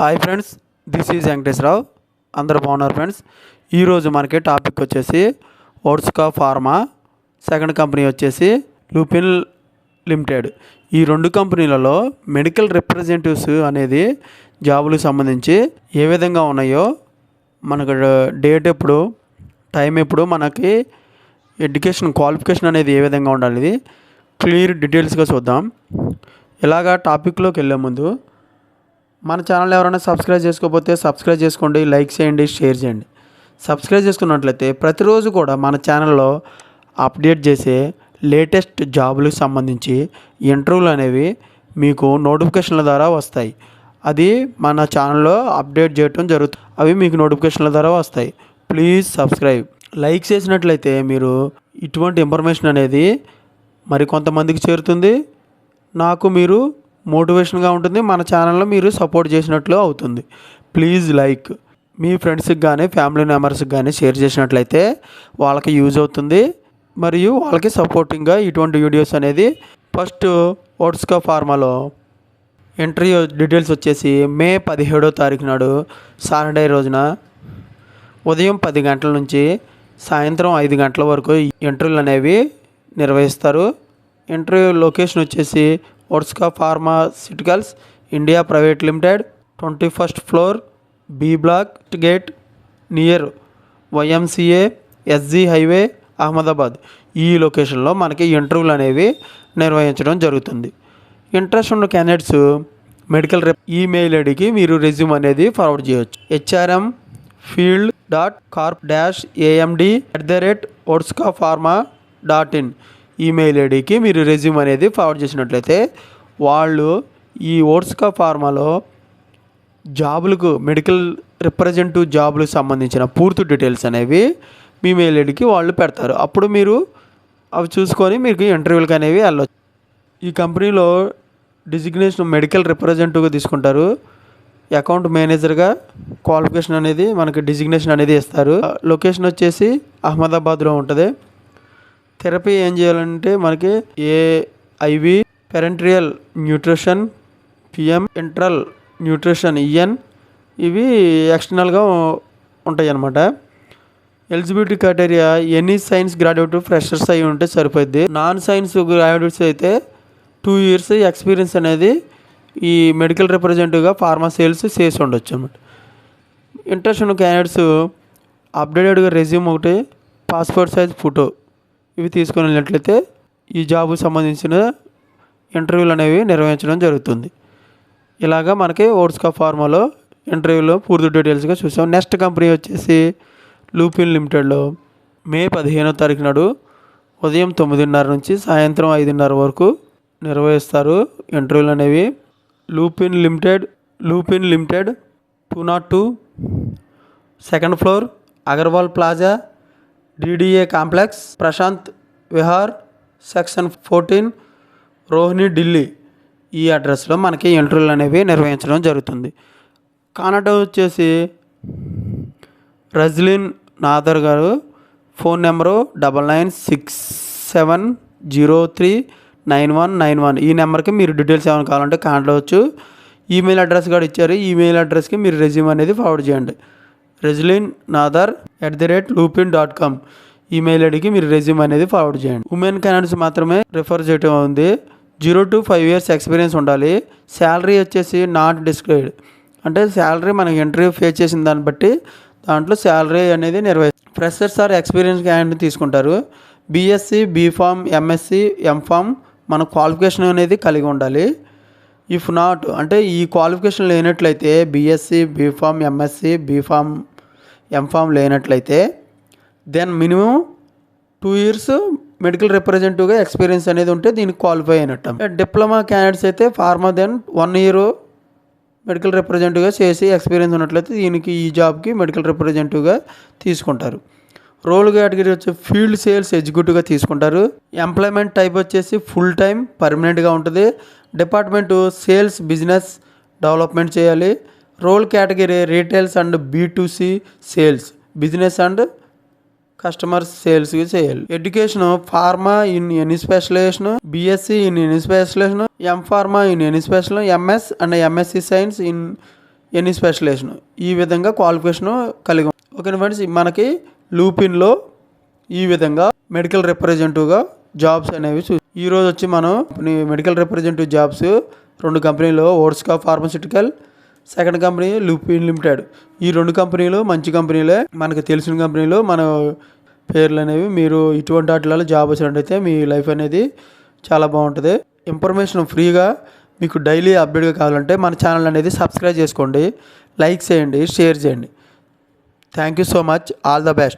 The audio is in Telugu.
Hi friends, this is Venkateswararao. అందరూ బాగున్నారు ఫ్రెండ్స్. ఈరోజు మనకి టాపిక్ వచ్చేసి ఓట్స్కా ఫార్మా, సెకండ్ కంపెనీ వచ్చేసి లూపిన్ లిమిటెడ్. ఈ రెండు కంపెనీలలో మెడికల్ రిప్రజెంటేటివ్స్ అనేది జాబులకు సంబంధించి ఏ విధంగా ఉన్నాయో, మనకు డేట్ ఎప్పుడు, టైం ఎప్పుడు, మనకి ఎడ్యుకేషన్ క్వాలిఫికేషన్ అనేది ఏ విధంగా ఉండాలి, క్లియర్ డీటెయిల్స్గా చూద్దాం. ఇలాగా టాపిక్లోకి వెళ్ళే ముందు మన ఛానల్ ఎవరైనా సబ్స్క్రైబ్ చేసుకోకపోతే సబ్స్క్రైబ్ చేసుకోండి, లైక్ చేయండి, షేర్ చేయండి. సబ్స్క్రైబ్ చేసుకున్నట్లయితే ప్రతిరోజు కూడా మన ఛానల్లో అప్డేట్ చేసే లేటెస్ట్ జాబులకు సంబంధించి ఇంటర్వ్యూలు అనేవి మీకు నోటిఫికేషన్ల ద్వారా వస్తాయి. అది మన ఛానల్లో అప్డేట్ చేయటం జరుగుతుంది. అవి మీకు నోటిఫికేషన్ల ద్వారా వస్తాయి. Please subscribe. లైక్ చేసినట్లయితే మీరు ఇటువంటి ఇన్ఫర్మేషన్ అనేది మరి కొంతమందికి చేరుతుంది, నాకు మీరు మోటివేషన్గా ఉంటుంది, మన ఛానల్లో మీరు సపోర్ట్ చేసినట్లు అవుతుంది. Please like. మీ ఫ్రెండ్స్కి కానీ ఫ్యామిలీ మెంబర్స్కి కానీ షేర్ చేసినట్లయితే వాళ్ళకి యూజ్ అవుతుంది, మరియు వాళ్ళకి సపోర్టింగ్గా ఇటువంటి వీడియోస్ అనేది. ఫస్ట్ ఓట్స్కా ఫార్మాలో ఇంటర్వ్యూ డీటెయిల్స్ వచ్చేసి మే 17వ తారీఖు నాడు సాటర్డే రోజున ఉదయం 10 గంటల నుంచి సాయంత్రం 5 గంటల వరకు ఇంటర్వ్యూలు అనేవి నిర్వహిస్తారు. ఇంటర్వ్యూ లొకేషన్ వచ్చేసి ఓట్స్కా pharmaceuticals India private limited, 21st floor, B block, gate near YMCA SG highway, Ahmedabad. ఈ లొకేషన్లో మనకి ఇంటర్వ్యూలు అనేవి నిర్వహించడం జరుగుతుంది. ఇంట్రెస్ట్ ఉన్న క్యాండిడేట్స్ మెడికల్ ఈమెయిల్ ఐడికి మీరు రెజ్యూమ్ అనేది ఫార్వర్డ్ చేయవచ్చు. hrmfield.corp-amd@otscapharma.in ఈమెయిల్ ఐడికి మీరు రెజ్యూమ్ అనేది ఫార్వర్డ్ చేసినట్లయితే వాళ్ళు ఈ ఓట్స్కా ఫార్మాలో జాబులకు, మెడికల్ రిప్రజెంటేటివ్ జాబులకు సంబంధించిన పూర్తి డీటెయిల్స్ అనేవి మీ మెయిల్ ఐడికి వాళ్ళు పెడతారు. అప్పుడు మీరు అవి చూసుకొని మీకు ఇంటర్వ్యూలకు అనేవి వెళ్ళవచ్చు. ఈ కంపెనీలో డిజిగ్నేషన్ మెడికల్ రిప్రజెంటేటివ్గా తీసుకుంటారు. అకౌంట్ మేనేజర్గా క్వాలిఫికేషన్ అనేది మనకి డిజిగ్నేషన్ అనేది ఇస్తారు. లొకేషన్ వచ్చేసి అహ్మదాబాద్లో ఉంటుంది. థెరపీ ఏం చేయాలంటే మనకి ఏఐవి, పెరెంట్రియల్ న్యూట్రిషన్, పిఎం ఇంట్రల్ న్యూట్రిషన్, ఈఎన్, ఇవి ఎక్స్టర్నల్గా ఉంటాయి అన్నమాట. Eligibility criteria any science graduate freshers అయి ఉంటే సరిపోద్ది. నాన్ సైన్స్ గ్రాడ్యుయేట్స్ అయితే 2 years ఎక్స్పీరియన్స్ అనేది ఈ మెడికల్ రిప్రజెంటేటివ్గా ఫార్మా సేల్స్ చేసి ఉండొచ్చు అన్నమాట. ఇంట్రెస్ట్ ఉన్న క్యాండిడేట్స్ అప్డేటెడ్గా రెజ్యూమ్ ఒకటి, పాస్పోర్ట్ సైజ్ ఫోటో ఇవి తీసుకొని వెళ్ళినట్లయితే ఈ జాబ్కు సంబంధించిన ఇంటర్వ్యూలు అనేవి నిర్వహించడం జరుగుతుంది. ఇలాగా మనకి ఓట్స్కా ఫార్మాలో ఇంటర్వ్యూలో పూర్తి డీటెయిల్స్గా చూసాం. నెక్స్ట్ కంపెనీ వచ్చేసి లూపిన్ లిమిటెడ్లో మే 15వ తారీఖు నాడు ఉదయం 9:30 నుంచి సాయంత్రం 5:30 వరకు నిర్వహిస్తారు ఇంటర్వ్యూలు అనేవి. Lupin limited 202 2nd floor, Agarwal plaza, DDA complex, Prashant Vihar, section 14, Rohini, Delhi. ఈ అడ్రస్లో మనకి ఇంటర్వ్యూలు అనేవి నిర్వహించడం జరుగుతుంది. కాంటాక్ట్ వచ్చేసి రజ్లిన్ నాదర్ గారు, ఫోన్ నెంబరు 9967039191. ఈ నెంబర్కి మీరు డీటెయిల్స్ ఏమైనా కావాలంటే కాంటాక్ట్ అవ్వచ్చు. ఈమెయిల్ అడ్రస్ కూడా ఇచ్చారు. ఈమెయిల్ అడ్రస్కి మీరు రెజ్యూమ్ అనేది ఫార్వర్డ్ చేయండి. rezlinnathar@lupin.com ఈమెయిల్ ఐడికి మీరు రెజ్యూమ్ అనేది ఫార్వర్డ్ చేయండి. ఉమెన్ క్యాండిడేట్స్ మాత్రమే రిఫర్ చేయడం ఉంది. 0 to 5 years ఎక్స్పీరియన్స్ ఉండాలి. శాలరీ వచ్చేసి నాట్ డిస్క్రైబ్డ్, అంటే శాలరీ మనకి ఇంటర్వ్యూ ఫేస్ చేసిన దాన్ని బట్టి దాంట్లో శాలరీ అనేది ఫ్రెషర్స్ ఆర్ ఎక్స్పీరియన్స్ క్యాండిడేట్ తీసుకుంటారు. BSc, B.Pharm, MSc, M.Pharm మన క్వాలిఫికేషన్ అనేది కలిగి ఉండాలి. ఇఫ్ నాట్ అంటే ఈ క్వాలిఫికేషన్ లేనట్లయితే BSc, B.Pharm, MSc, B.Pharm, M.Pharm లేనట్లయితే దెన్ మినిమం 2 years మెడికల్ రిప్రజెంటేటివ్గా ఎక్స్పీరియన్స్ అనేది ఉంటే దీనికి క్వాలిఫై అయినట్టు. డిప్లొమా క్యాండిడేట్స్ అయితే ఫార్మా దెన్ 1 year మెడికల్ రిప్రజెంటేటివ్గా చేసి ఎక్స్పీరియన్స్ ఉన్నట్లయితే దీనికి ఈ జాబ్కి మెడికల్ రిప్రజెంటేటివ్గా తీసుకుంటారు. రోల్ కేటగిరీ వచ్చి ఫీల్డ్ సేల్స్ ఎగ్జిక్యూటివ్గా తీసుకుంటారు. ఎంప్లాయ్మెంట్ టైప్ వచ్చేసి ఫుల్ టైం పర్మనెంట్గా ఉంటుంది. డిపార్ట్మెంటు సేల్స్ బిజినెస్ డెవలప్మెంట్ చేయాలి. Role category retails and B2C sales, business and customer sales చేయాలి. Education pharma in any specialization, BSc in any specialisation, M Pharma in any special, MS and MSc science in any specialisation ఈ విధంగా క్వాలిఫికేషన్ కలిగి ఓకే ఫ్రెండ్స్. మనకి లూపిన్లో ఈ విధంగా మెడికల్ రిప్రజెంటేటివ్గా జాబ్స్ అనేవి ఈరోజు వచ్చి మనం మెడికల్ రిప్రజెంటేటివ్ జాబ్స్ 2 కంపెనీలు, ఓర్స్కా pharmaceutical, second company Lupin limited. ఈ 2 కంపెనీలు మంచి కంపెనీలే, మనకు తెలిసిన కంపెనీలు. మన పేర్లు అనేవి మీరు ఇటువంటి వాటిలలో జాబ్ వచ్చినట్టయితే మీ లైఫ్ అనేది చాలా బాగుంటుంది. ఇన్ఫర్మేషన్ ఫ్రీగా మీకు డైలీ అప్డేట్గా కావాలంటే మన ఛానల్ అనేది సబ్స్క్రైబ్ చేసుకోండి, లైక్ చేయండి, షేర్ చేయండి. Thank you so much. All the best.